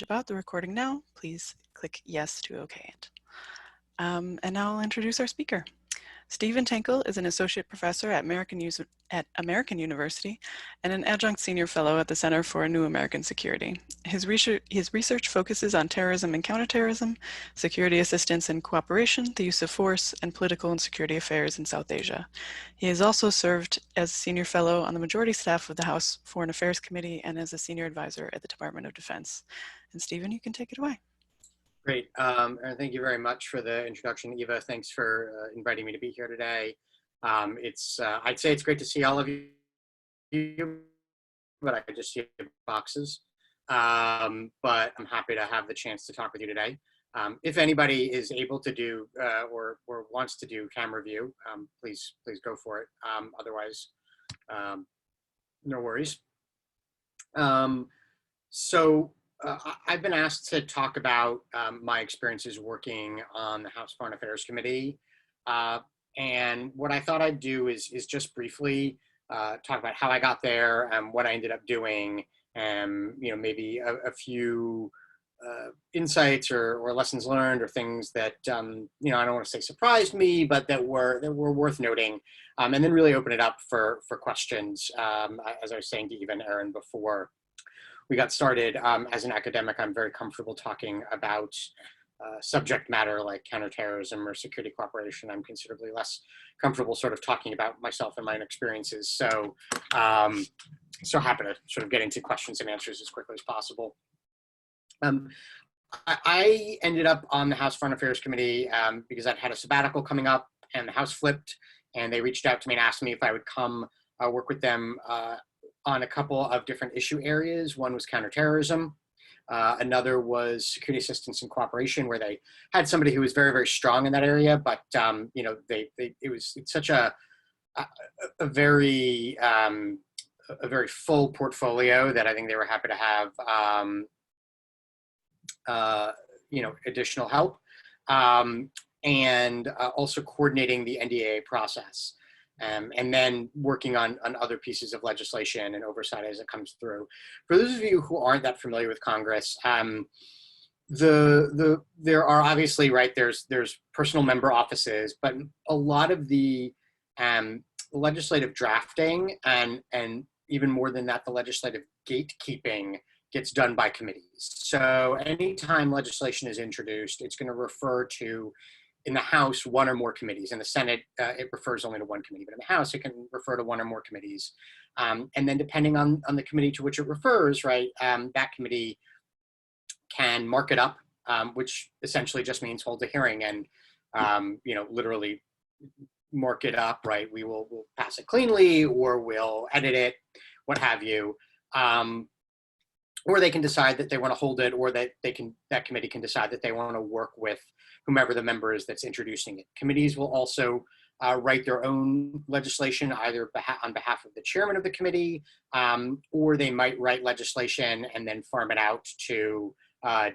about the recording now, please click yes to OK it. And now I'll introduce our speaker. Stephen Tinkle is an associate professor at American University and an adjunct senior fellow at the Center for a New American Security. His research focuses on terrorism and counterterrorism, security assistance and cooperation, the use of force, and political and security affairs in South Asia. He has also served as senior fellow on the majority staff of the House Foreign Affairs Committee and as a senior advisor at the Department of Defense. And Stephen, you can take it away. Great, and thank you very much for the introduction, Eva. Thanks for inviting me to be here today. I'd say it's great to see all of you, but I just see boxes. But I'm happy to have the chance to talk with you today. If anybody is able to do or wants to do camera view, please go for it. Otherwise, no worries. I've been asked to talk about my experiences working on the House Foreign Affairs Committee. And what I thought I'd do is just briefly talk about how I got there and what I ended up doing, and maybe a few insights or lessons learned or things that I don't want to say surprised me, but that were worth noting, and then really open it up for questions. As I was saying to Eva and Aaron before we got started, as an academic, I'm very comfortable talking about subject matter like counterterrorism or security cooperation. I'm considerably less comfortable sort of talking about myself and my own experiences. So, so happy to sort of get into questions and answers as quickly as possible. I ended up on the House Foreign Affairs Committee because I'd had a sabbatical coming up and the House flipped, and they reached out to me and asked me if I would come work with them on a couple of different issue areas. One was counterterrorism. Another was security assistance and cooperation, where they had somebody who was very, very strong in that area, but it's such a very full portfolio that I think they were happy to have additional help, and also coordinating the NDAA process. And then working on other pieces of legislation and oversight as it comes through. For those of you who aren't that familiar with Congress, there are obviously, right, there's personal member offices, but a lot of the legislative drafting and even more than that, the legislative gatekeeping gets done by committees. So anytime legislation is introduced, it's going to refer to, in the House, one or more committees. In the Senate, it refers only to one committee, but in the House, it can refer to one or more committees. And then depending on the committee to which it refers, right, that committee can mark it up, which essentially just means hold a hearing and, literally mark it up, right? We'll pass it cleanly, or we'll edit it, what have you. Or they can decide that they want to hold it, or that committee can decide that they want to work with whomever the member is that's introducing it. Committees will also write their own legislation, either on behalf of the chairman of the committee, or they might write legislation and then farm it out to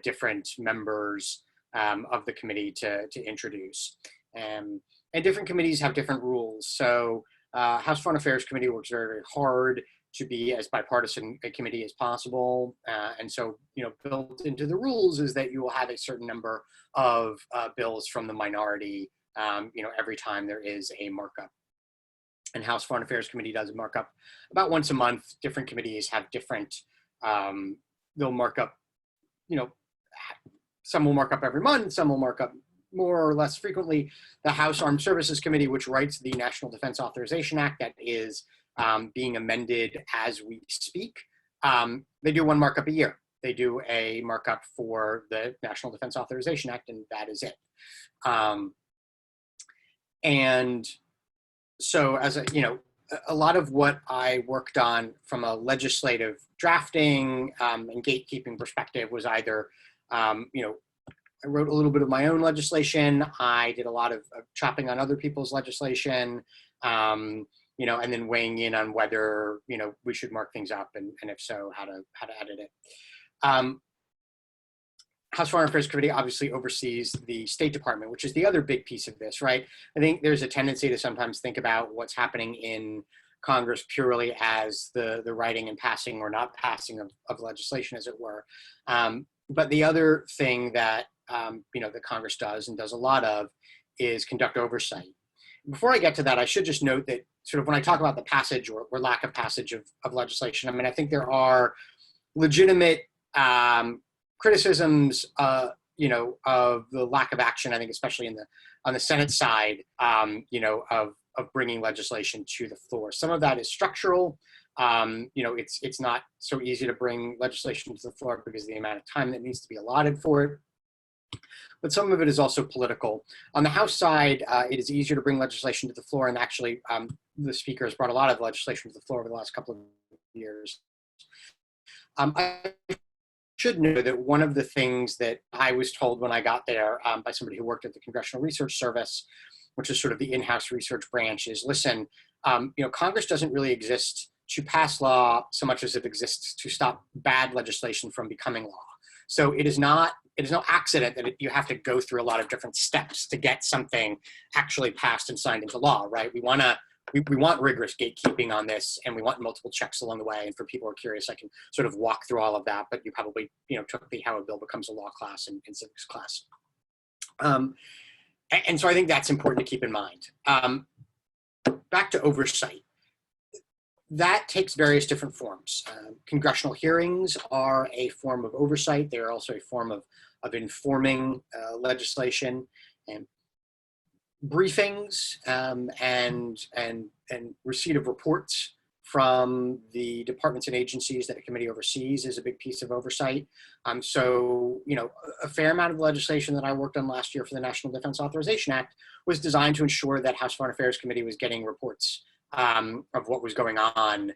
different members of the committee to introduce. And different committees have different rules. So House Foreign Affairs Committee works very, very hard to be as bipartisan a committee as possible. And so, built into the rules is that you will have a certain number of bills from the minority, every time there is a markup. And House Foreign Affairs Committee does a markup about once a month. Different committees have different, they'll mark up, some will mark up every month, some will mark up more or less frequently. The House Armed Services Committee, which writes the National Defense Authorization Act that is being amended as we speak, they do one markup a year. They do a markup for the National Defense Authorization Act, and that is it. And so, as a lot of what I worked on from a legislative drafting and gatekeeping perspective was either, I wrote a little bit of my own legislation. I did a lot of chopping on other people's legislation. And then weighing in on whether, we should mark things up, and if so, how to edit it. House Foreign Affairs Committee obviously oversees the State Department, which is the other big piece of this, right? I think there's a tendency to sometimes think about what's happening in Congress purely as the writing and passing or not passing of legislation, as it were. But the other thing that that Congress does and does a lot of is conduct oversight. Before I get to that, I should just note that sort of when I talk about the passage or lack of passage of legislation, I mean, I think there are legitimate criticisms, of the lack of action. I think, especially on the Senate side, of bringing legislation to the floor. Some of that is structural. It's not so easy to bring legislation to the floor because of the amount of time that needs to be allotted for it. But some of it is also political. On the House side, it is easier to bring legislation to the floor, and actually, the Speaker has brought a lot of legislation to the floor over the last couple of years. I should know that one of the things that I was told when I got there by somebody who worked at the Congressional Research Service, which is sort of the in-house research branch, is listen, Congress doesn't really exist to pass law so much as it exists to stop bad legislation from becoming law. So it is no accident that you have to go through a lot of different steps to get something actually passed and signed into law, right? We want rigorous gatekeeping on this, and we want multiple checks along the way. And for people who are curious, I can sort of walk through all of that, but you probably took the How a Bill Becomes a Law class in civics class. And so I think that's important to keep in mind. Back to oversight. That takes various different forms. Congressional hearings are a form of oversight. They're also a form of informing legislation, and briefings and receipt of reports from the departments and agencies that a committee oversees is a big piece of oversight. So, a fair amount of legislation that I worked on last year for the National Defense Authorization Act was designed to ensure that House Foreign Affairs Committee was getting reports of what was going on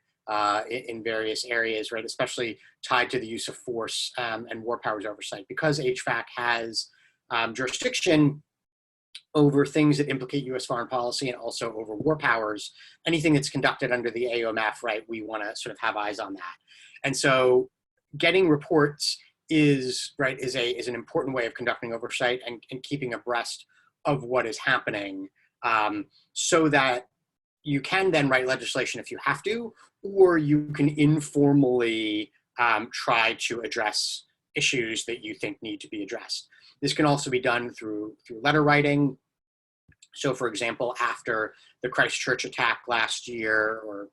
in various areas, right? Especially tied to the use of force and war powers oversight. Because HFAC has jurisdiction over things that implicate U.S. foreign policy and also over war powers, anything that's conducted under the AOMF, right, we want to sort of have eyes on that. And so getting reports is an important way of conducting oversight and keeping abreast of what is happening, so that you can then write legislation if you have to, or you can informally try to address issues that you think need to be addressed. This can also be done through letter writing. So, for example, after the Christchurch attack last year, or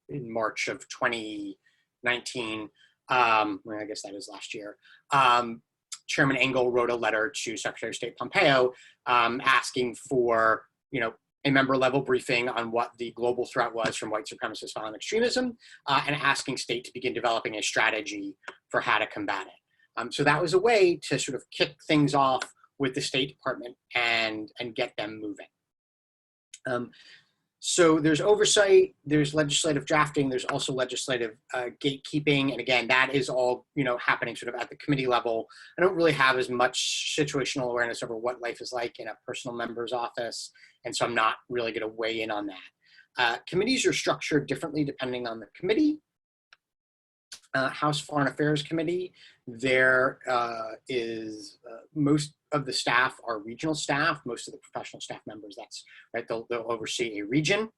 in March of 2019, I guess that is last year, Chairman Engel wrote a letter to Secretary of State Pompeo asking for, a member-level briefing on what the global threat was from white supremacist violent extremism, and asking state to begin developing a strategy for how to combat it. So that was a way to sort of kick things off with the State Department and get them moving. So there's oversight, there's legislative drafting, there's also legislative gatekeeping, and again, that is all happening sort of at the committee level. I don't really have as much situational awareness over what life is like in a personal member's office, and so I'm not really going to weigh in on that. Committees are structured differently depending on the committee. House Foreign Affairs Committee, there is most of the staff are regional staff. Most of the professional staff members, that's right, they'll oversee a region.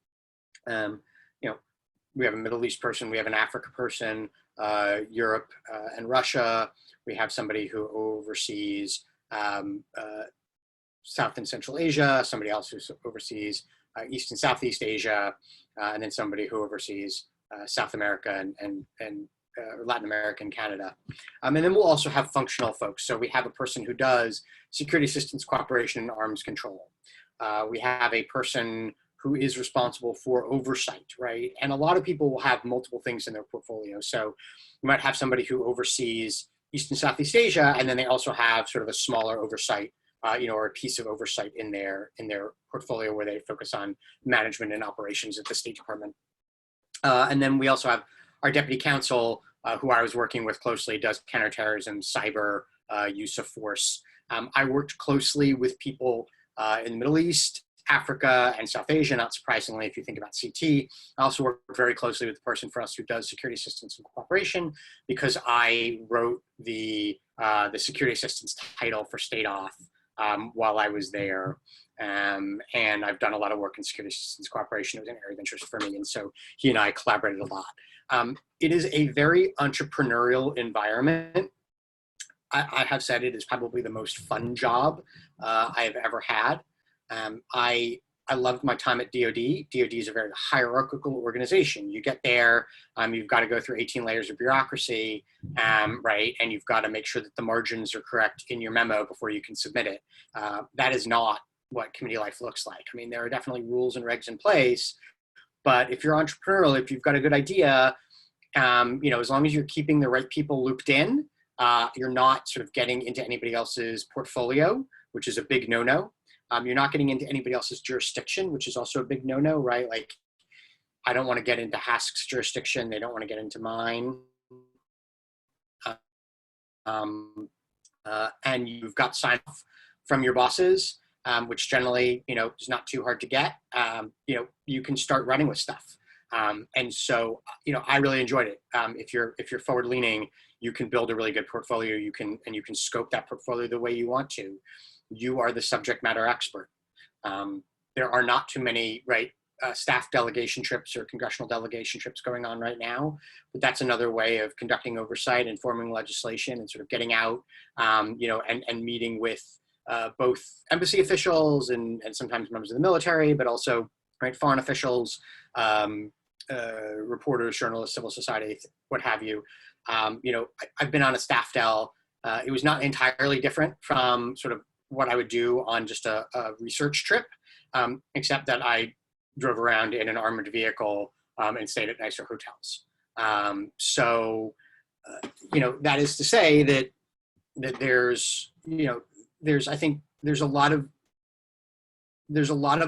We have a Middle East person, we have an Africa person, Europe and Russia. We have somebody who oversees South and Central Asia, somebody else who oversees East and Southeast Asia, and then somebody who oversees South America and Latin America and Canada. And then we'll also have functional folks. So we have a person who does security assistance, cooperation, and arms control. We have a person who is responsible for oversight, right? And a lot of people will have multiple things in their portfolio. So you might have somebody who oversees East and Southeast Asia, and then they also have sort of a smaller oversight, or a piece of oversight in their portfolio where they focus on management and operations at the State Department. And then we also have our deputy counsel, who I was working with closely, does counterterrorism, cyber, use of force. I worked closely with people in the Middle East, Africa, and South Asia, not surprisingly, if you think about CT. I also worked very closely with the person for us who does security assistance and cooperation, because I wrote the security assistance title for State Auth while I was there. And I've done a lot of work in security assistance cooperation. It was an area of interest for me. And so he and I collaborated a lot. It is a very entrepreneurial environment. I have said it is probably the most fun job I've ever had. I loved my time at DoD. DoD is a very hierarchical organization. You get there, you've got to go through 18 layers of bureaucracy, right? And you've got to make sure that the margins are correct in your memo before you can submit it. That is not what committee life looks like. I mean, there are definitely rules and regs in place, but if you're entrepreneurial, if you've got a good idea, as long as you're keeping the right people looped in, you're not sort of getting into anybody else's portfolio, which is a big no-no. You're not getting into anybody else's jurisdiction, which is also a big no-no, right? Like, I don't want to get into HASC's jurisdiction. They don't want to get into mine. And you've got sign-off from your bosses, which generally, is not too hard to get. You can start running with stuff. And so, I really enjoyed it. If you're forward-leaning, you can build a really good portfolio. You can scope that portfolio the way you want to. You are the subject matter expert. There are not too many, right, staff delegation trips or congressional delegation trips going on right now, but that's another way of conducting oversight, informing legislation, and sort of getting out, and meeting with both embassy officials and sometimes members of the military, but also, right, foreign officials, reporters, journalists, civil society, what have you. I've been on a staff del. It was not entirely different from sort of what I would do on just a research trip, except that I drove around in an armored vehicle and stayed at nicer hotels. That is to say that I think there's a lot of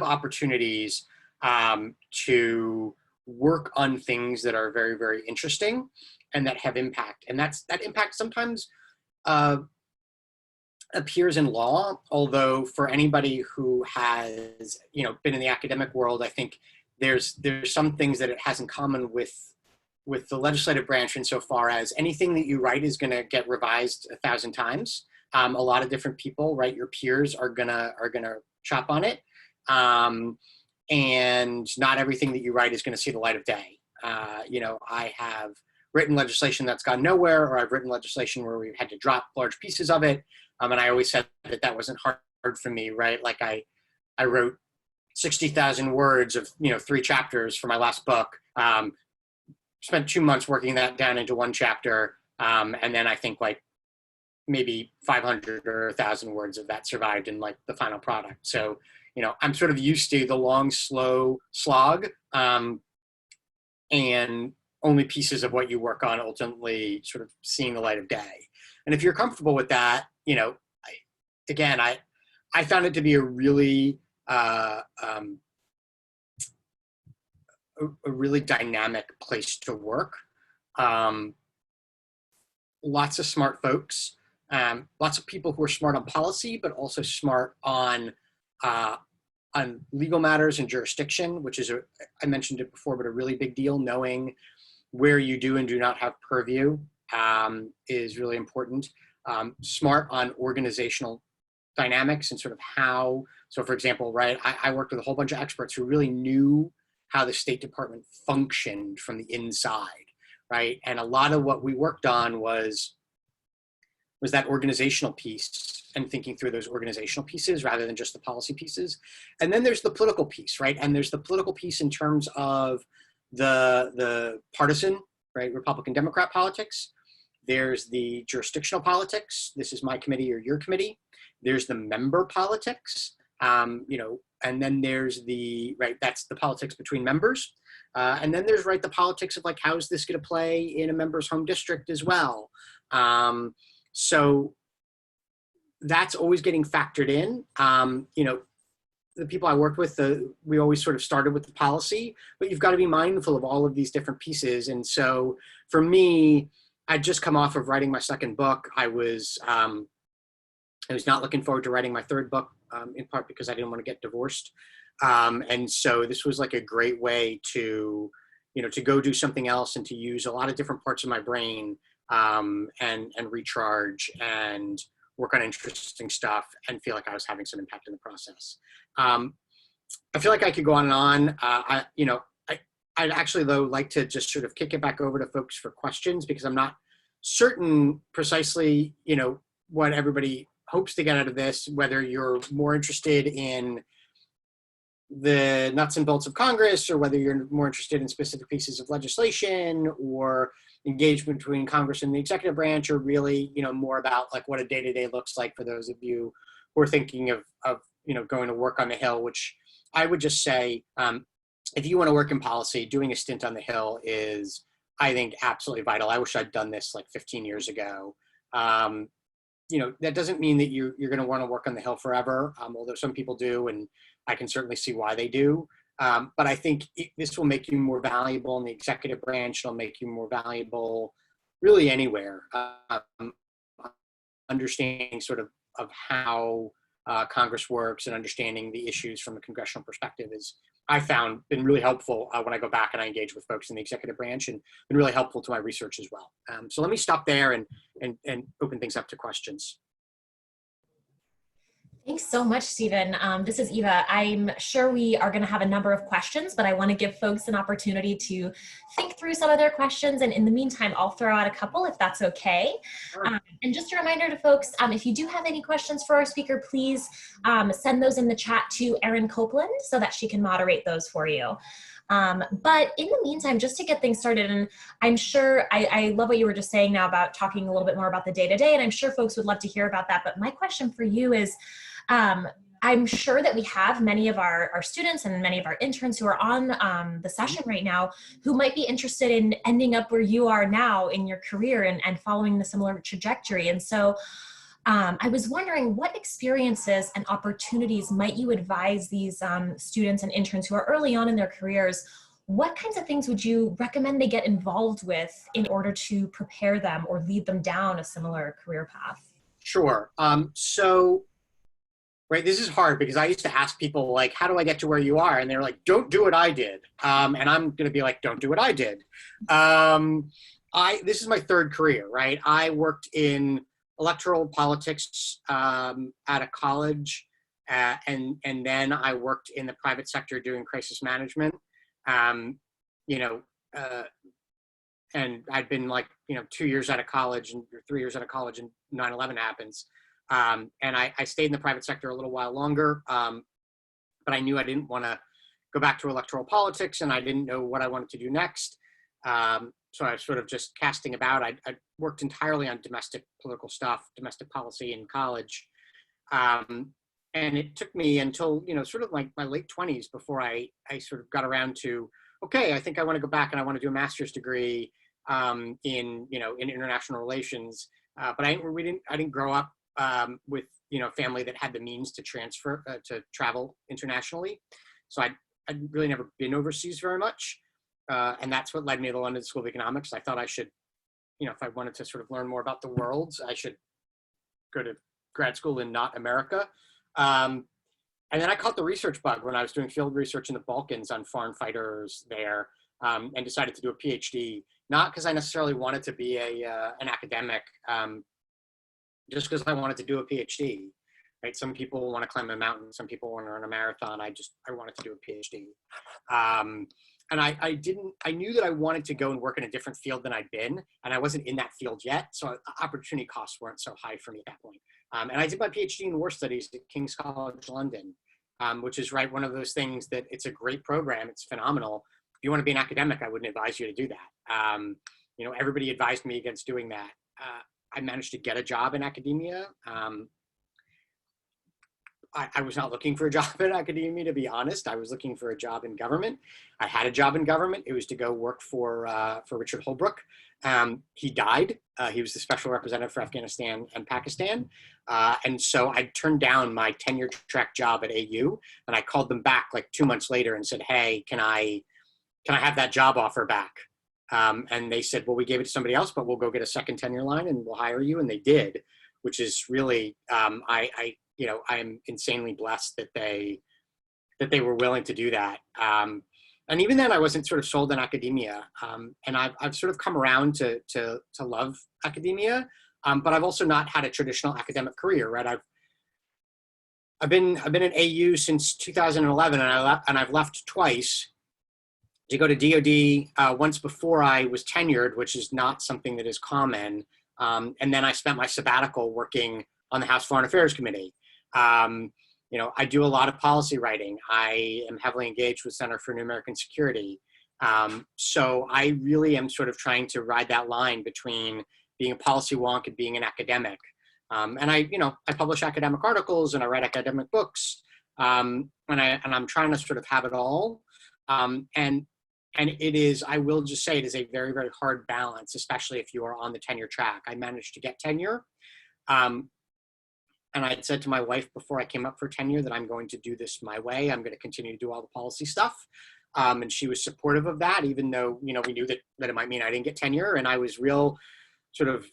opportunities to work on things that are very, very interesting and that have impact. And that impact sometimes appears in law, although for anybody who has, been in the academic world, I think there's some things that it has in common with the legislative branch insofar as anything that you write is going to get revised 1,000 times. A lot of different people, right? Your peers are gonna chop on it. And not everything that you write is going to see the light of day. I have written legislation that's gone nowhere, or I've written legislation where we've had to drop large pieces of it. And I always said that wasn't hard for me, right? Like I wrote 60,000 words of, 3 chapters for my last book. Spent 2 months working that down into 1 chapter. And then I think like maybe 500 or 1,000 words of that survived in like the final product. So, I'm sort of used to the long, slow slog, and only pieces of what you work on ultimately sort of seeing the light of day. And if you're comfortable with that, I found it to be a really, a really dynamic place to work. Lots of smart folks, lots of people who are smart on policy, but also smart on legal matters and jurisdiction, which is, I mentioned it before, but a really big deal. Knowing where you do and do not have purview is really important. Smart on organizational dynamics and sort of how, so for example, right, I worked with a whole bunch of experts who really knew how the State Department functioned from the inside, right? And a lot of what we worked on was that organizational piece and thinking through those organizational pieces rather than just the policy pieces. And then there's the political piece, right? And there's the political piece in terms of the partisan, right, Republican Democrat politics. There's the jurisdictional politics. This is my committee or your committee. There's the member politics, and then there's the, right, that's the politics between members. And then there's, right, the politics of like, how is this going to play in a member's home district as well? So that's always getting factored in. The people I worked with, we always sort of started with the policy, but you've got to be mindful of all of these different pieces. And so for me, I'd just come off of writing my second book. I was not looking forward to writing my third book, in part because I didn't want to get divorced. And so this was like a great way to go do something else and to use a lot of different parts of my brain, and recharge and work on interesting stuff and feel like I was having some impact in the process. I feel like I could go on and on. I'd actually, though, like to just sort of kick it back over to folks for questions, because I'm not certain precisely, what everybody hopes to get out of this, whether you're more interested in the nuts and bolts of Congress, or whether you're more interested in specific pieces of legislation or engagement between Congress and the executive branch, or really, more about like what a day-to-day looks like for those of you who are thinking of going to work on the Hill, which I would just say, if you want to work in policy, doing a stint on the Hill is, I think, absolutely vital. I wish I'd done this like 15 years ago. That doesn't mean that you're going to want to work on the Hill forever, although some people do, and I can certainly see why they do. But I think this will make you more valuable in the executive branch. It'll make you more valuable really anywhere. Understanding sort of how Congress works and understanding the issues from a congressional perspective is, I found, been really helpful when I go back and I engage with folks in the executive branch, and been really helpful to my research as well. So let me stop there and open things up to questions. Thanks so much, Stephen. This is Eva. I'm sure we are going to have a number of questions, but I want to give folks an opportunity to think through some of their questions. And in the meantime, I'll throw out a couple if that's okay. Sure. And just a reminder to folks, if you do have any questions for our speaker, please send those in the chat to Erin Copeland so that she can moderate those for you. But in the meantime, just to get things started, and I'm sure I love what you were just saying now about talking a little bit more about the day-to-day, and I'm sure folks would love to hear about that. But my question for you is, I'm sure that we have many of our students and many of our interns who are on the session right now who might be interested in ending up where you are now in your career and following the similar trajectory. And so I was wondering, what experiences and opportunities might you advise these students and interns who are early on in their careers? What kinds of things would you recommend they get involved with in order to prepare them or lead them down a similar career path? Sure. Right, this is hard because I used to ask people, like, how do I get to where you are? And they're like, don't do what I did. And I'm going to be like, don't do what I did. This is my third career, right? I worked in electoral politics at a college, and then I worked in the private sector doing crisis management. And I'd been like, 2 years out of college or 3 years out of college, and 9/11 happens. And I stayed in the private sector a little while longer, but I knew I didn't want to go back to electoral politics, and I didn't know what I wanted to do next. So I was sort of just casting about. I worked entirely on domestic political stuff, domestic policy in college. And it took me until, sort of like my late 20s before I sort of got around to, okay, I think I want to go back and I want to do a master's degree in international relations. But I didn't grow up with a family that had the means to to travel internationally, so I'd really never been overseas very much, and that's what led me to the London School of Economics. I thought I should, if I wanted to sort of learn more about the world, I should go to grad school in not America. And then I caught the research bug when I was doing field research in the Balkans on foreign fighters there, and decided to do a PhD, not because I necessarily wanted to be an academic. Just because I wanted to do a PhD, right? Some people want to climb a mountain, some people want to run a marathon. I wanted to do a PhD. And I knew that I wanted to go and work in a different field than I'd been, and I wasn't in that field yet, so opportunity costs weren't so high for me at that point. And I did my PhD in war studies at King's College London, which is one of those things that it's a great program, it's phenomenal. If you want to be an academic, I wouldn't advise you to do that. Everybody advised me against doing that. I managed to get a job in academia. I was not looking for a job in academia, to be honest. I was looking for a job in government. I had a job in government. It was to go work for Richard Holbrooke. He died. He was the special representative for Afghanistan and Pakistan. And so I turned down my tenure track job at AU, and I called them back like 2 months later and said, hey, can I have that job offer back? And they said, well, we gave it to somebody else, but we'll go get a second tenure line and we'll hire you. And they did, which is really, I'm insanely blessed that they were willing to do that. And even then I wasn't sort of sold on academia. And I've sort of come around to love academia, but I've also not had a traditional academic career, right? I've been at AU since 2011, and I've left twice to go to DOD once before I was tenured, which is not something that is common. And then I spent my sabbatical working on the House Foreign Affairs Committee. I do a lot of policy writing. I am heavily engaged with Center for New American Security. So I really am sort of trying to ride that line between being a policy wonk and being an academic. And I publish academic articles and I write academic books. And I'm trying to sort of have it all. And it is, I will just say, it is a very, very hard balance, especially if you are on the tenure track. I managed to get tenure. And I had said to my wife before I came up for tenure that I'm going to do this my way. I'm going to continue to do all the policy stuff. And she was supportive of that, even though, we knew that it might mean I didn't get tenure. And I was real sort of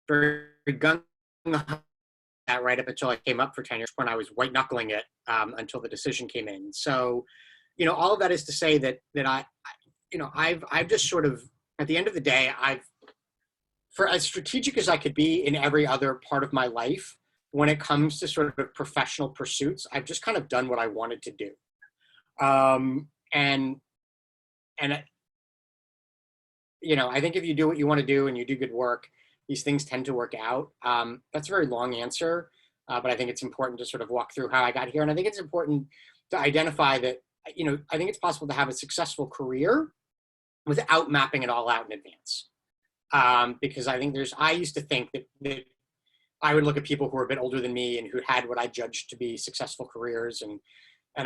very gung that right up until I came up for tenure, when I was white knuckling it until the decision came in. So, all of that is to say that I've just sort of, at the end of the day, for as strategic as I could be in every other part of my life, when it comes to sort of professional pursuits, I've just kind of done what I wanted to do. I think if you do what you want to do and you do good work, these things tend to work out. That's a very long answer, but I think it's important to sort of walk through how I got here. And I think it's important to identify that, I think it's possible to have a successful career without mapping it all out in advance. Because I think I used to think that I would look at people who were a bit older than me and who had what I judged to be successful careers. And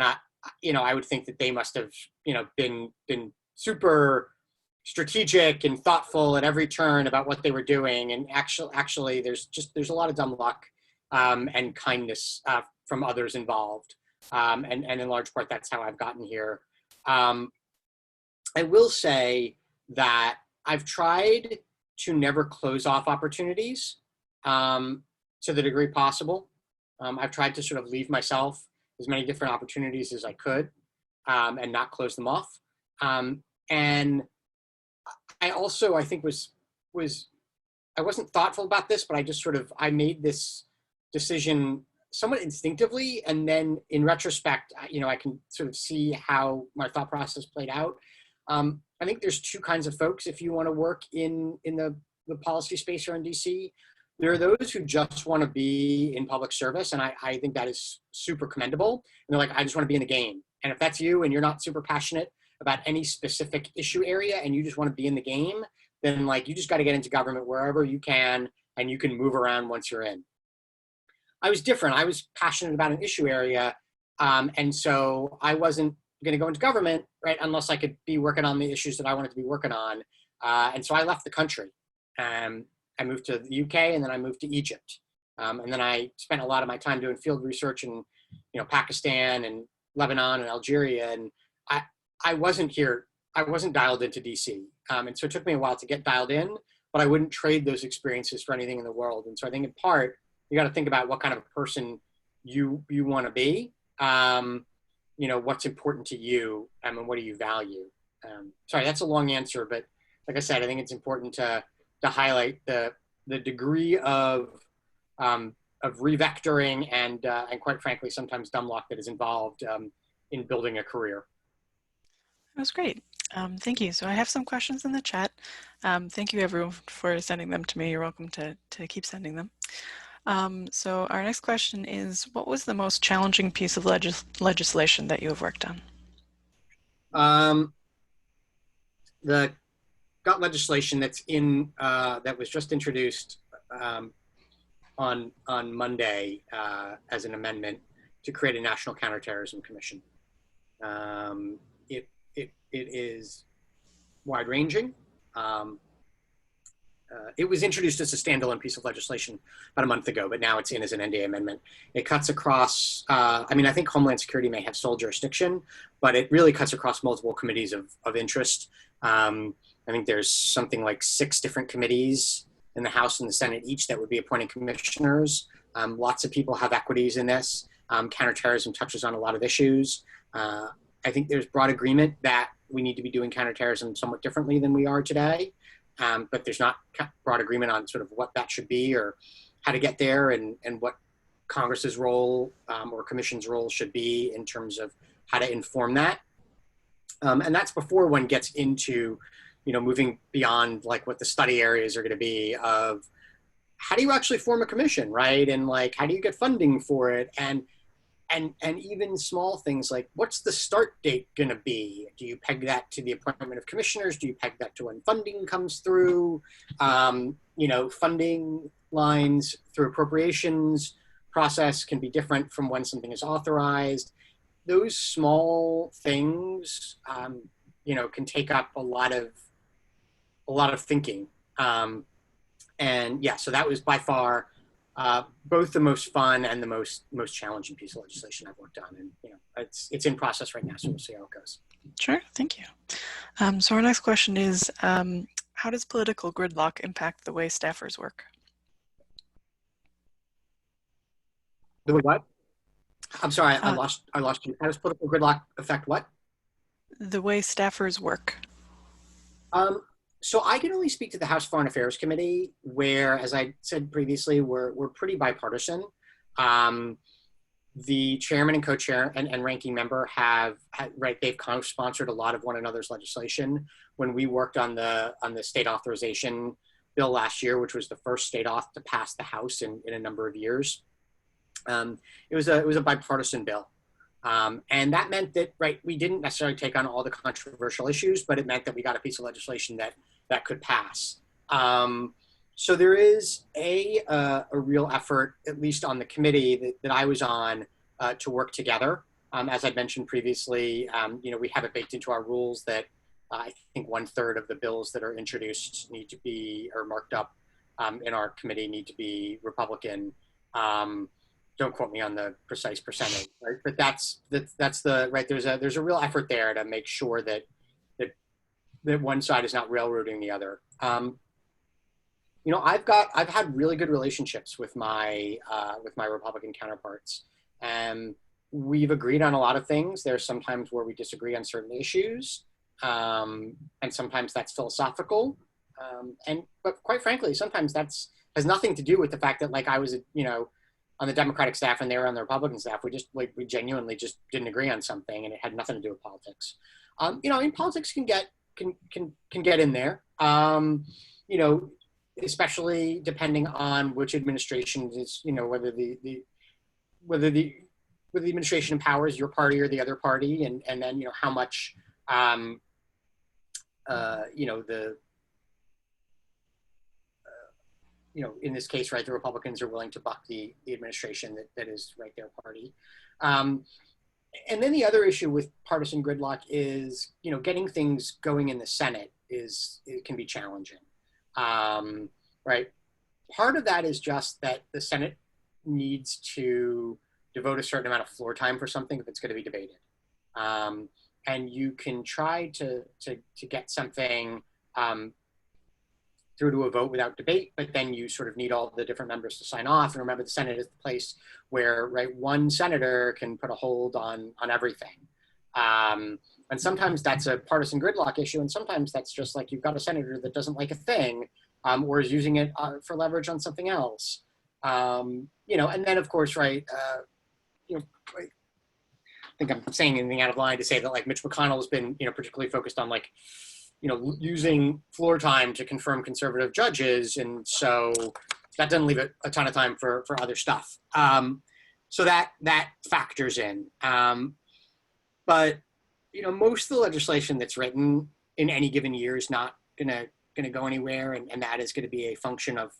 I would think that they must have, been super strategic and thoughtful at every turn about what they were doing. And actually there's a lot of dumb luck, and kindness, from others involved. And in large part, that's how I've gotten here. I will say that I've tried to never close off opportunities to the degree possible. I've tried to sort of leave myself as many different opportunities as I could, and not close them off. And I also, I think I wasn't thoughtful about this, but I made this decision somewhat instinctively. And then in retrospect, I can sort of see how my thought process played out. I think there's two kinds of folks if you want to work in the policy space here in DC. There are those who just want to be in public service, and I think that is super commendable. And they're like, I just want to be in the game. And if that's you and you're not super passionate about any specific issue area and you just want to be in the game, then you just got to get into government wherever you can, and you can move around once you're in. I was different. I was passionate about an issue area, and so I wasn't going to go into government, right, unless I could be working on the issues that I wanted to be working on. And so I left the country. I moved to the UK, and then I moved to Egypt. And then I spent a lot of my time doing field research in, Pakistan and Lebanon and Algeria. And I wasn't dialed into DC. And so it took me a while to get dialed in, but I wouldn't trade those experiences for anything in the world. And so I think in part, you got to think about what kind of a person you want to be. What's important to you, and what do you value? Sorry, that's a long answer, but like I said, I think it's important to highlight the degree of revectoring and quite frankly, sometimes dumb luck that is involved in building a career. That was great. Thank you. So I have some questions in the chat. Thank you everyone for sending them to me. You're welcome to keep sending them. So our next question is, what was the most challenging piece of legislation that you have worked on? The got legislation that's that was just introduced on Monday as an amendment to create a National Counterterrorism Commission. It is wide-ranging. It was introduced as a standalone piece of legislation about a month ago, but now it's in as an NDA amendment. It cuts across, I think Homeland Security may have sole jurisdiction, but it really cuts across multiple committees of interest. I think there's something like 6 different committees in the House and the Senate each that would be appointing commissioners. Lots of people have equities in this. Counterterrorism touches on a lot of issues. I think there's broad agreement that we need to be doing counterterrorism somewhat differently than we are today. But there's not broad agreement on sort of what that should be or how to get there, and what Congress's role or Commission's role should be in terms of how to inform that. And that's before one gets into moving beyond like what the study areas are going to be of how do you actually form a commission, right? And like, how do you get funding for it? And even small things like what's the start date going to be? Do you peg that to the appointment of commissioners? Do you peg that to when funding comes through? Funding lines through appropriations process can be different from when something is authorized. Those small things, can take up a lot of thinking. So that was by far both the most fun and the most challenging piece of legislation I've worked on. And it's in process right now, so we'll see how it goes. Sure, thank you. So our next question is, how does political gridlock impact the way staffers work? The what? I'm sorry, I lost you. How does political gridlock affect what? The way staffers work. So I can only speak to the House Foreign Affairs Committee, where, as I said previously, we're pretty bipartisan. The chairman and co-chair and ranking member they've co-sponsored a lot of one another's legislation. When we worked on the state authorization bill last year, which was the first state auth to pass the House in a number of years, it was a bipartisan bill. And that meant that, we didn't necessarily take on all the controversial issues, but it meant that we got a piece of legislation that could pass. So there is a real effort, at least on the committee that I was on, to work together. As I mentioned previously, we have it baked into our rules that I think 1/3 of the bills that are introduced need to be, or marked up in our committee, need to be Republican. Don't quote me on the precise percentage, right? But that's the right. There's a real effort there to make sure that one side is not railroading the other. I've had really good relationships with my Republican counterparts, and we've agreed on a lot of things. There's sometimes where we disagree on certain issues, and sometimes that's philosophical, but quite frankly, sometimes has nothing to do with the fact that I was on the Democratic staff and they were on the Republican staff. We genuinely just didn't agree on something, and it had nothing to do with politics. Politics can get in there. Especially depending on which administration is, whether the administration empowers your party or the other party, and then how much in this case, the Republicans are willing to buck the administration that is their party. And then the other issue with partisan gridlock is, getting things going in the Senate it can be challenging. Part of that is just that the Senate needs to devote a certain amount of floor time for something if it's going to be debated. And you can try to get something through to a vote without debate, but then you sort of need all the different members to sign off. And remember, the Senate is the place where one senator can put a hold on everything. And sometimes that's a partisan gridlock issue, and sometimes that's just you've got a senator that doesn't like a thing, or is using it for leverage on something else. And then of course, I think I'm saying anything out of line to say that Mitch McConnell has been, particularly focused on using floor time to confirm conservative judges, and so that doesn't leave a ton of time for other stuff. So that factors in. But most of the legislation that's written in any given year is not gonna go anywhere, and that is going to be a function of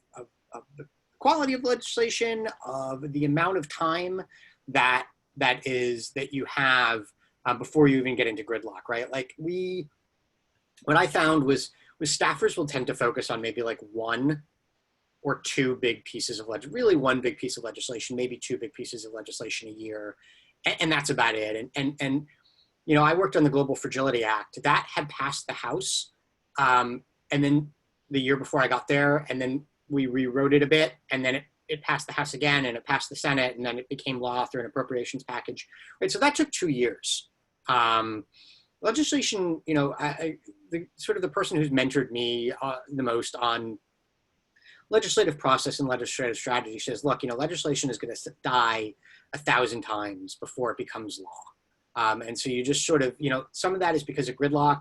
the quality of legislation, of the amount of time that you have before you even get into gridlock, right? What I found was staffers will tend to focus on maybe one or two big pieces of really one big piece of legislation, maybe two big pieces of legislation a year, and that's about it. And I worked on the Global Fragility Act that had passed the House, and then the year before I got there, and then we rewrote it a bit, and then it passed the House again, and it passed the Senate, and then it became law through an appropriations package. Right, so that took 2 years. Legislation, the person who's mentored me the most on legislative process and legislative strategy says, look, legislation is going to die 1,000 times before it becomes law. And so you just sort of, some of that is because of gridlock,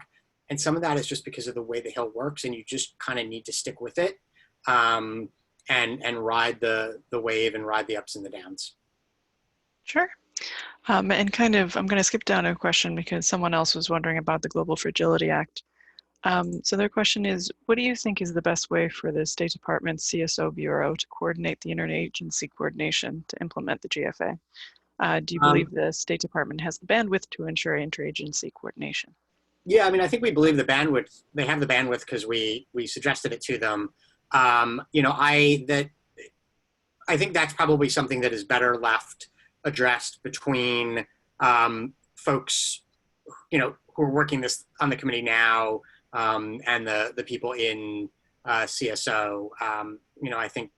And some of that is just because of the way the Hill works, and you just kind of need to stick with it, and ride the wave and ride the ups and the downs. Sure. And kind of, I'm going to skip down to a question because someone else was wondering about the Global Fragility Act. So their question is, what do you think is the best way for the State Department's CSO Bureau to coordinate the interagency coordination to implement the GFA? Do you believe the State Department has the bandwidth to ensure interagency coordination? Yeah, I mean, I think we believe the bandwidth, they have the bandwidth because we suggested it to them. You know, I think that's probably something that is better left addressed between folks, you know, who are working this on the committee now, and the people in CSO. You know, I think,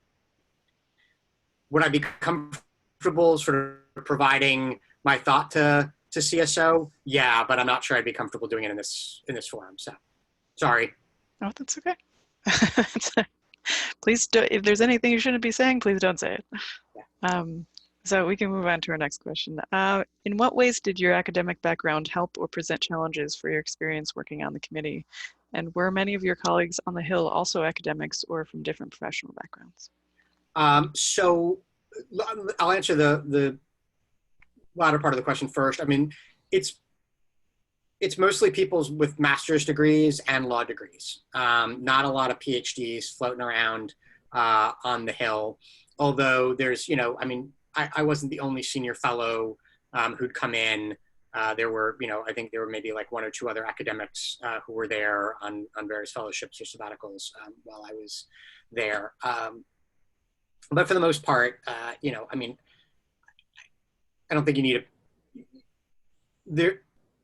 would I be comfortable sort of providing my thought to CSO? Yeah, but I'm not sure I'd be comfortable doing it in this forum. So, sorry. Oh, that's okay. Please do, if there's anything you shouldn't be saying, please don't say it. Yeah. So we can move on to our next question. In what ways did your academic background help or present challenges for your experience working on the committee? And were many of your colleagues on the Hill also academics or from different professional backgrounds? So I'll answer the latter part of the question first. I mean, it's mostly people with master's degrees and law degrees. Not a lot of PhDs floating around on the Hill. Although there's, you know, I mean, I wasn't the only senior fellow who'd come in. There were, you know, I think there were maybe like one or two other academics who were there on various fellowships or sabbaticals while I was there. But for the most part, you know, I mean, I don't think you need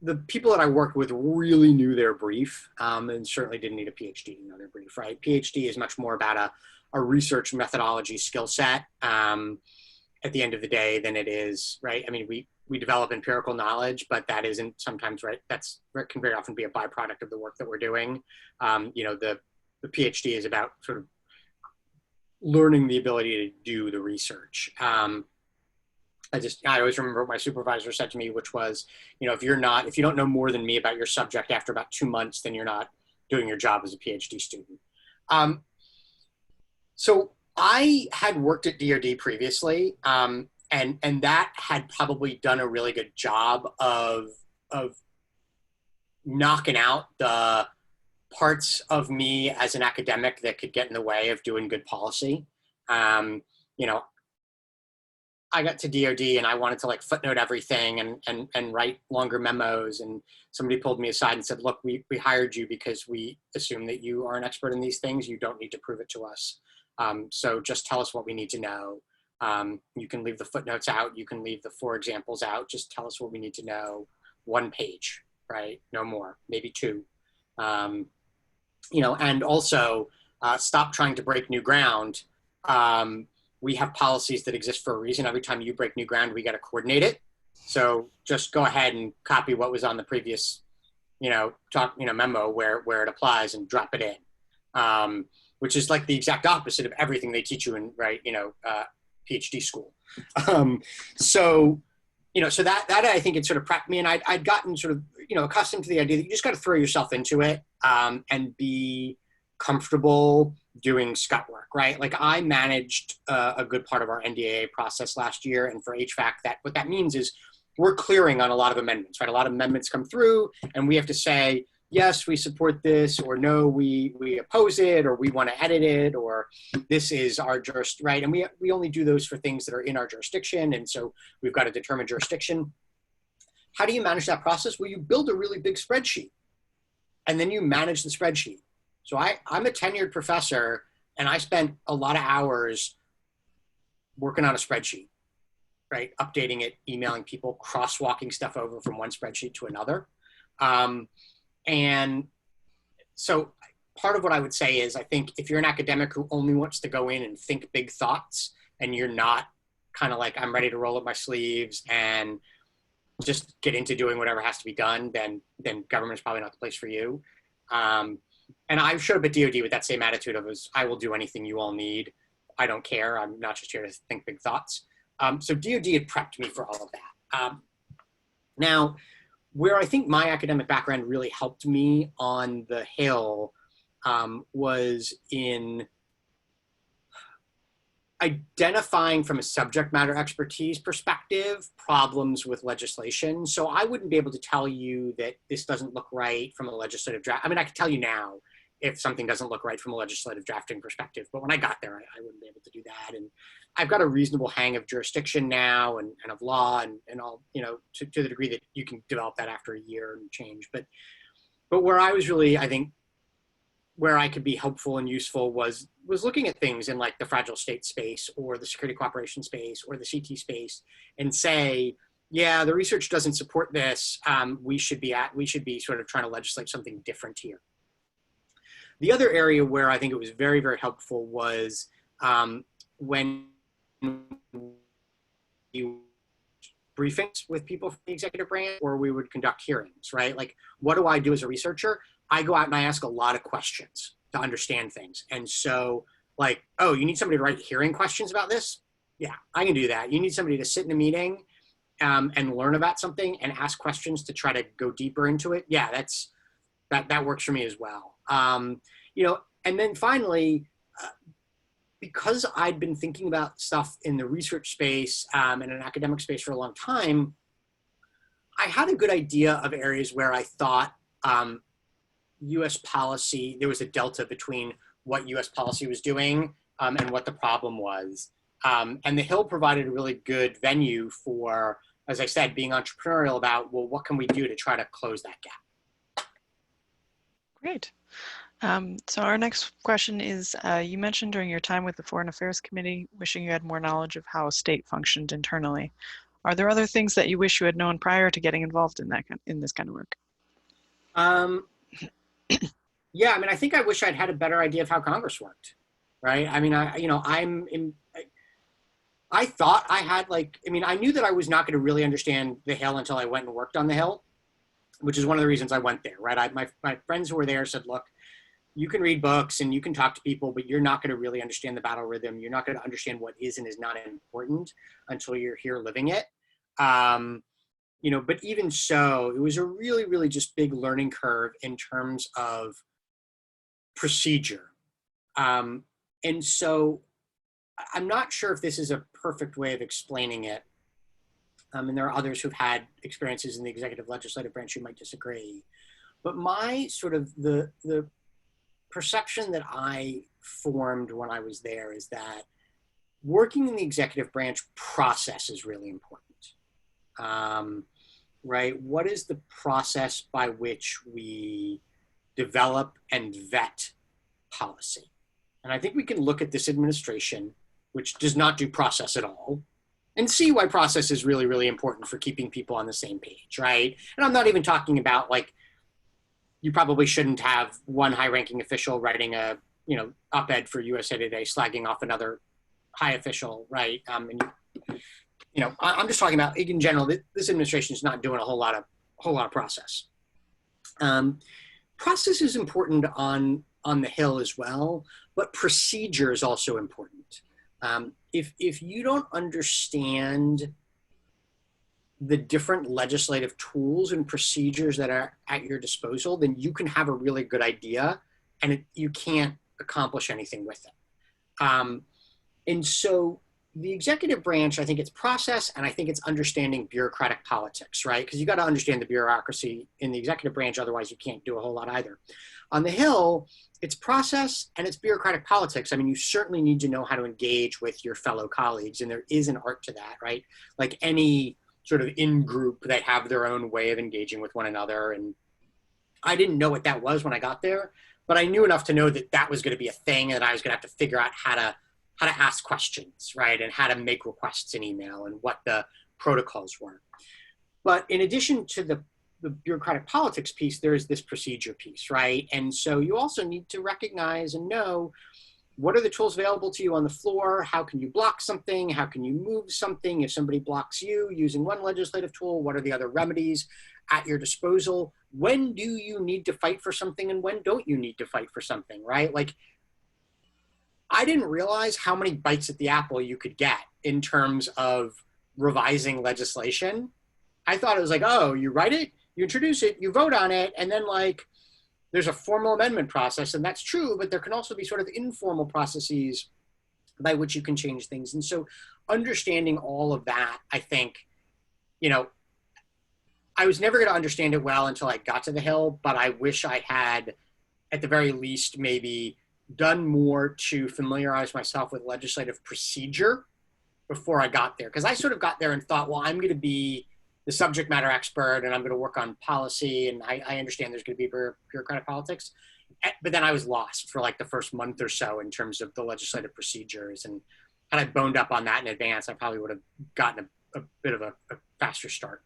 the people that I worked with really knew their brief, and certainly didn't need a PhD to know their brief, right? PhD is much more about a research methodology skill set at the end of the day than it is, right? I mean, we develop empirical knowledge, but that isn't sometimes, right? That can very often be a byproduct of the work that we're doing. You know, the PhD is about sort of learning the ability to do the research. I always remember what my supervisor said to me, which was, you know, if you don't know more than me about your subject after about 2 months, then you're not doing your job as a PhD student. So I had worked at DoD previously, and that had probably done a really good job of knocking out the parts of me as an academic that could get in the way of doing good policy. You know, I got to DoD and I wanted to like footnote everything and write longer memos. And somebody pulled me aside and said, look, we hired you because we assume that you are an expert in these things. You don't need to prove it to us. So just tell us what we need to know. You can leave the footnotes out. You can leave the 4 examples out. Just tell us what we need to know. 1 page, right? No more, maybe 2. You know, and also stop trying to break new ground. We have policies that exist for a reason. Every time you break new ground, we got to coordinate it. So just go ahead and copy what was on the previous, you know, memo where it applies and drop it in, which is like the exact opposite of everything they teach you in, right, you know, PhD school. So, you know, so that I think it sort of prepped me, and I'd gotten sort of, you know, accustomed to the idea that you just got to throw yourself into it and be comfortable doing scut work, right? Like I managed a good part of our NDAA process last year, and for HVAC, what that means is we're clearing on a lot of amendments, right? A lot of amendments come through, and we have to say, yes, we support this, or no, we oppose it, or we want to edit it, or this is our jurisdiction, right? And we only do those for things that are in our jurisdiction, and so we've got to determine jurisdiction. How do you manage that process? Well, you build a really big spreadsheet, and then you manage the spreadsheet. So I'm a tenured professor, and I spent a lot of hours working on a spreadsheet, right? Updating it, emailing people, crosswalking stuff over from one spreadsheet to another. And so part of what I would say is, I think if you're an academic who only wants to go in and think big thoughts, and you're not kind of like, I'm ready to roll up my sleeves and just get into doing whatever has to be done, then government is probably not the place for you. And I showed up at DoD with that same attitude of, I will do anything you all need. I don't care. I'm not just here to think big thoughts. So DoD had prepped me for all of that. Now, where I think my academic background really helped me on the Hill was in identifying from a subject matter expertise perspective problems with legislation. So I wouldn't be able to tell you that this doesn't look right from a legislative draft. I mean, I could tell you now if something doesn't look right from a legislative drafting perspective, but when I got there, I wouldn't be able to do that. And I've got a reasonable hang of jurisdiction now and of law and all, you know, to the degree that you can develop that after a year and change. But where I was really, I think, where I could be helpful and useful was looking at things in like the fragile state space or the security cooperation space or the CT space and say, yeah, the research doesn't support this. We should be sort of trying to legislate something different here. The other area where I think it was very, very helpful was when you briefings with people from the executive branch, or we would conduct hearings, right? Like, what do I do as a researcher? I go out and I ask a lot of questions to understand things. And so like, oh, you need somebody to write hearing questions about this? Yeah, I can do that. You need somebody to sit in a meeting and learn about something and ask questions to try to go deeper into it. Yeah, that works for me as well. You know, and then finally, because I'd been thinking about stuff in the research space and an academic space for a long time, I had a good idea of areas where I thought US policy, there was a delta between what US policy was doing and what the problem was. And the Hill provided a really good venue for, as I said, being entrepreneurial about, well, what can we do to try to close that gap? Great. So our next question is, you mentioned during your time with the Foreign Affairs Committee, wishing you had more knowledge of how a state functioned internally. Are there other things that you wish you had known prior to getting involved in this kind of work? Yeah, I mean, I think I wish I'd had a better idea of how Congress worked, right? I mean, I thought I had I knew that I was not going to really understand the Hill until I went and worked on the Hill, which is one of the reasons I went there, right? My friends who were there said, look, you can read books and you can talk to people, but you're not going to really understand the battle rhythm. You're not going to understand what is and is not important until you're here living it. You know, but even so, it was a really, really just big learning curve in terms of procedure. And so I'm not sure if this is a perfect way of explaining it. And there are others who've had experiences in the executive legislative branch who might disagree. But my sort of the perception that I formed when I was there is that working in the executive branch process is really important. Right? What is the process by which we develop and vet policy? And I think we can look at this administration, which does not do process at all, and see why process is really, really important for keeping people on the same page, right? And I'm not even talking about like, you probably shouldn't have one high-ranking official writing a, op-ed for USA Today slagging off another high official, right? I'm just talking about in general. This administration is not doing a whole lot of process. Process is important on the Hill as well, but procedure is also important. If you don't understand the different legislative tools and procedures that are at your disposal, then you can have a really good idea and you can't accomplish anything with it. And so the executive branch, I think it's process and I think it's understanding bureaucratic politics, right? Because you got to understand the bureaucracy in the executive branch, otherwise you can't do a whole lot either. On the Hill, it's process and it's bureaucratic politics. I mean, you certainly need to know how to engage with your fellow colleagues, and there is an art to that, right? Like any sort of in-group, they have their own way of engaging with one another. And I didn't know what that was when I got there, but I knew enough to know that that was going to be a thing and I was going to have to figure out how to ask questions, right? And how to make requests in email and what the protocols were. But in addition to the bureaucratic politics piece, there's this procedure piece, right? And so you also need to recognize and know what are the tools available to you on the floor? How can you block something? How can you move something? If somebody blocks you using one legislative tool, what are the other remedies at your disposal? When do you need to fight for something and when don't you need to fight for something, right? Like, I didn't realize how many bites at the apple you could get in terms of revising legislation. I thought it was like, oh, you write it, you introduce it, you vote on it, and then like there's a formal amendment process, and that's true, but there can also be sort of informal processes by which you can change things. And so understanding all of that, I think, you know, I was never going to understand it well until I got to the Hill, but I wish I had, at the very least, maybe done more to familiarize myself with legislative procedure before I got there. Because I sort of got there and thought, well, I'm going to be the subject matter expert and I'm going to work on policy. And I understand there's going to be bureaucratic politics. But then I was lost for like the first month or so in terms of the legislative procedures. And had I boned up on that in advance, I probably would have gotten a bit of a faster start.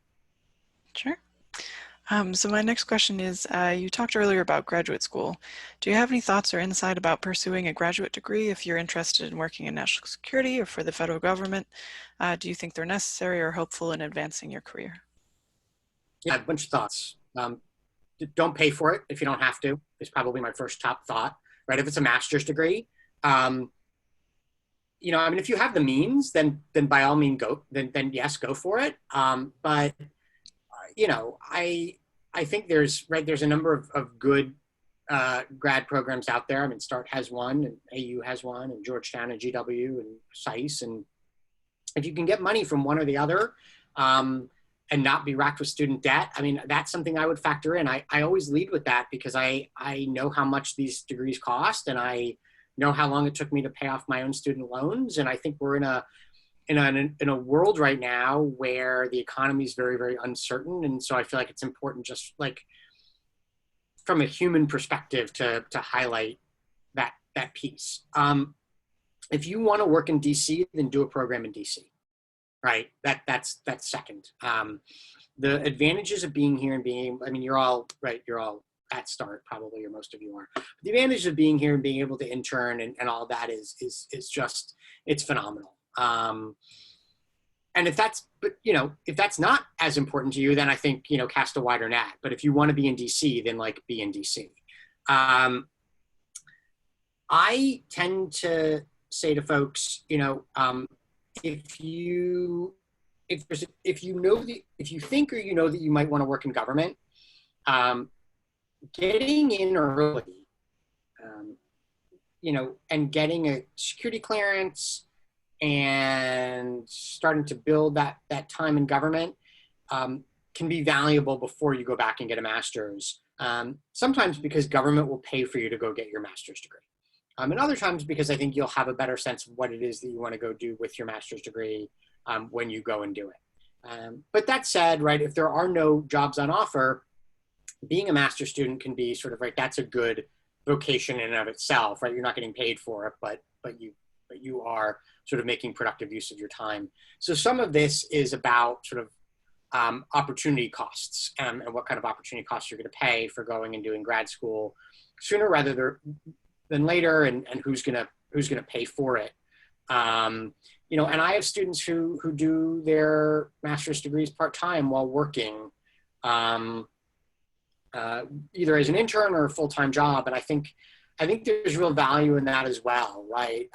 Sure. So my next question is, you talked earlier about graduate school. Do you have any thoughts or insight about pursuing a graduate degree if you're interested in working in national security or for the federal government? Do you think they're necessary or helpful in advancing your career? Yeah, a bunch of thoughts. Don't pay for it if you don't have to, is probably my first top thought, right? If it's a master's degree, you know, I mean, if you have the means, then by all means go, then yes, go for it. But you know, I think there's a number of good grad programs out there. I mean, START has one, and AU has one, and Georgetown and GW and SAIS. And if you can get money from one or the other and not be racked with student debt, I mean, that's something I would factor in. I always lead with that because I know how much these degrees cost, and I know how long it took me to pay off my own student loans. And I think we're in a world right now where the economy is very, very uncertain. And so I feel like it's important, just like from a human perspective, to highlight that piece. If you want to work in DC, then do a program in DC, right? That's second. The advantages of being here and being, I mean, you're all at START probably, or most of you are. But the advantage of being here and being able to intern and all that is just, it's phenomenal. And if that's not as important to you, then I think, you know, cast a wider net. But if you want to be in DC, then like be in DC. I tend to say to folks, you know, if you think or you know that you might want to work in government, getting in early, you know, and getting a security clearance and starting to build that time in government can be valuable before you go back and get a master's. Sometimes because government will pay for you to go get your master's degree. And other times because I think you'll have a better sense of what it is that you want to go do with your master's degree when you go and do it. But that said, right, if there are no jobs on offer, being a master's student can be sort of, right, that's a good vocation in and of itself, right? You're not getting paid for it, but you are sort of making productive use of your time. So some of this is about sort of opportunity costs and what kind of opportunity costs you're going to pay for going and doing grad school sooner rather than later, and who's going to pay for it. You know, and I have students who do their master's degrees part-time while working, either as an intern or a full-time job. And I think there's real value in that as well, right?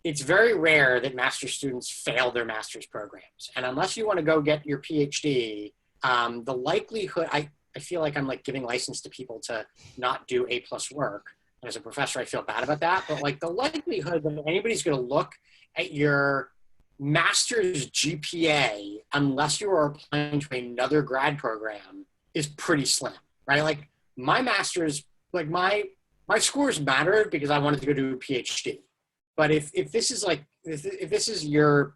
It's very rare that master's students fail their master's programs. And unless you want to go get your PhD, the likelihood, I feel like I'm like giving license to people to not do A+ work. And as a professor, I feel bad about that. But like the likelihood that anybody's going to look at your master's GPA, unless you are applying to another grad program, is pretty slim, right? Like my master's, like my scores mattered because I wanted to go do a PhD. But if this is like, if this is your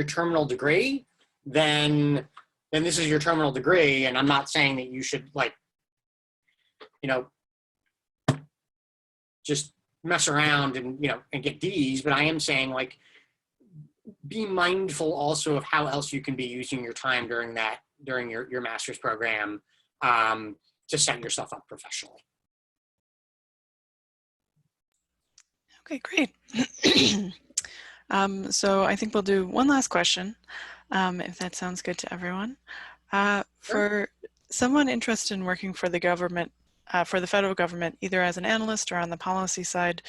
terminal degree, then this is your terminal degree. And I'm not saying that you should, like, you know, just mess around and, you know, and get D's, but I am saying, like, be mindful also of how else you can be using your time during your master's program to set yourself up professionally. Okay, great. So I think we'll do one last question, if that sounds good to everyone. For someone interested in working for the government, for the federal government, either as an analyst or on the policy side,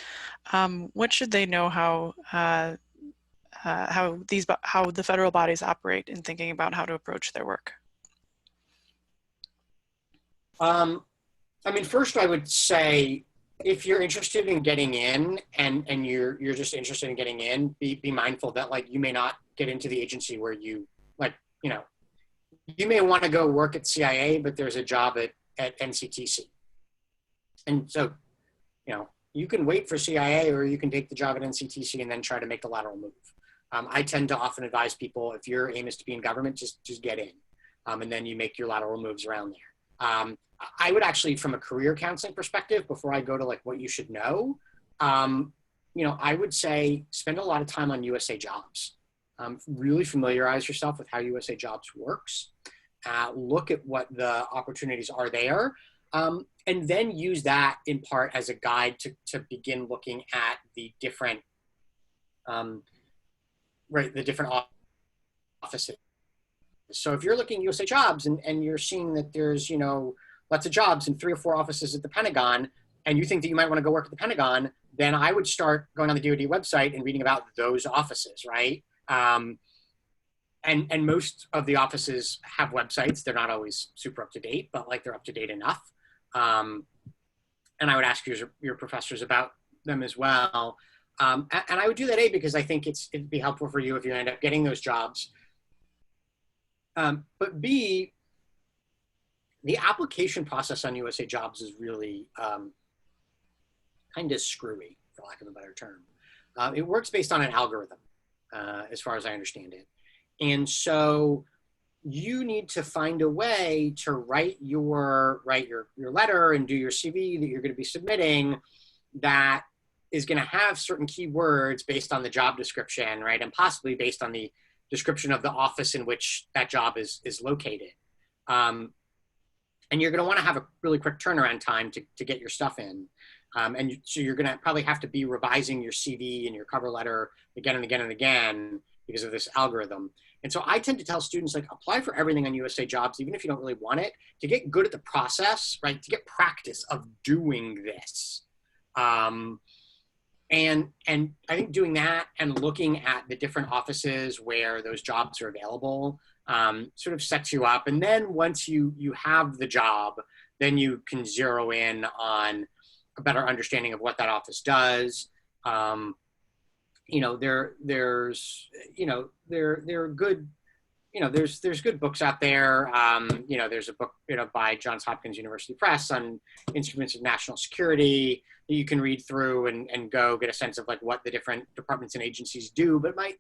what should they know how the federal bodies operate in thinking about how to approach their work? I mean, first I would say, if you're interested in getting in and you're just interested in getting in, be mindful that like you may not get into the agency where you like, you know, you may want to go work at CIA, but there's a job at NCTC. And so, you know, you can wait for CIA or you can take the job at NCTC and then try to make the lateral move. I tend to often advise people, if your aim is to be in government, just get in. And then you make your lateral moves around there. I would actually, from a career counseling perspective, before I go to like what you should know, you know, I would say spend a lot of time on USA Jobs. Really familiarize yourself with how USA Jobs works. Look at what the opportunities are there. And then use that in part as a guide to begin looking at the different, the different offices. So if you're looking at USA Jobs and you're seeing that there's, you know, lots of jobs in 3 or 4 offices at the Pentagon, and you think that you might want to go work at the Pentagon, then I would start going on the DoD website and reading about those offices, right? And most of the offices have websites. They're not always super up to date, but like they're up to date enough. And I would ask your professors about them as well. And I would do that, A, because I think it'd be helpful for you if you end up getting those jobs. But B, the application process on USA Jobs is really kind of screwy, for lack of a better term. It works based on an algorithm, as far as I understand it. And so you need to find a way to write your letter and do your CV that you're going to be submitting that is going to have certain keywords based on the job description, right? And possibly based on the description of the office in which that job is located. And you're going to want to have a really quick turnaround time to get your stuff in. And so you're going to probably have to be revising your CV and your cover letter again and again and again because of this algorithm. And so I tend to tell students, like, apply for everything on USA Jobs, even if you don't really want it, to get good at the process, right? To get practice of doing this. And I think doing that and looking at the different offices where those jobs are available sort of sets you up. And then once you have the job, then you can zero in on a better understanding of what that office does. You know, there's good, you know, there's good books out there. You know, there's a book, you know, by Johns Hopkins University Press on instruments of national security that you can read through and go get a sense of like what the different departments and agencies do. But my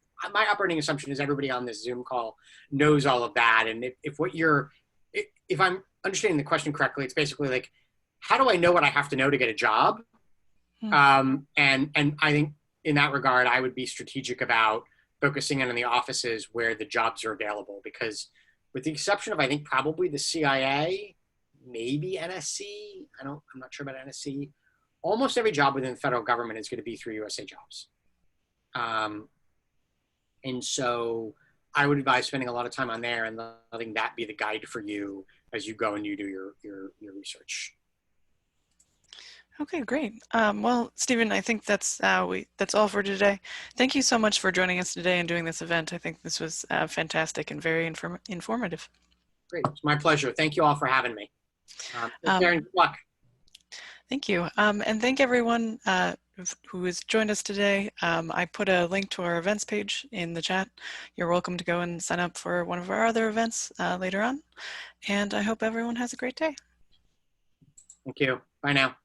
operating assumption is everybody on this Zoom call knows all of that. And if I'm understanding the question correctly, it's basically like, how do I know what I have to know to get a job? And I think in that regard, I would be strategic about focusing in on the offices where the jobs are available, because with the exception of, I think, probably the CIA, maybe NSC, I'm not sure about NSC, almost every job within the federal government is going to be through USA Jobs. And so I would advise spending a lot of time on there and letting that be the guide for you as you go and you do your research. Okay, great. Well, Stephen, I think that's all for today. Thank you so much for joining us today and doing this event. I think this was fantastic and very informative. Great, it's my pleasure. Thank you all for having me. Good luck. Thank you. And thank everyone who has joined us today. I put a link to our events page in the chat. You're welcome to go and sign up for one of our other events later on. And I hope everyone has a great day. Thank you. Bye now.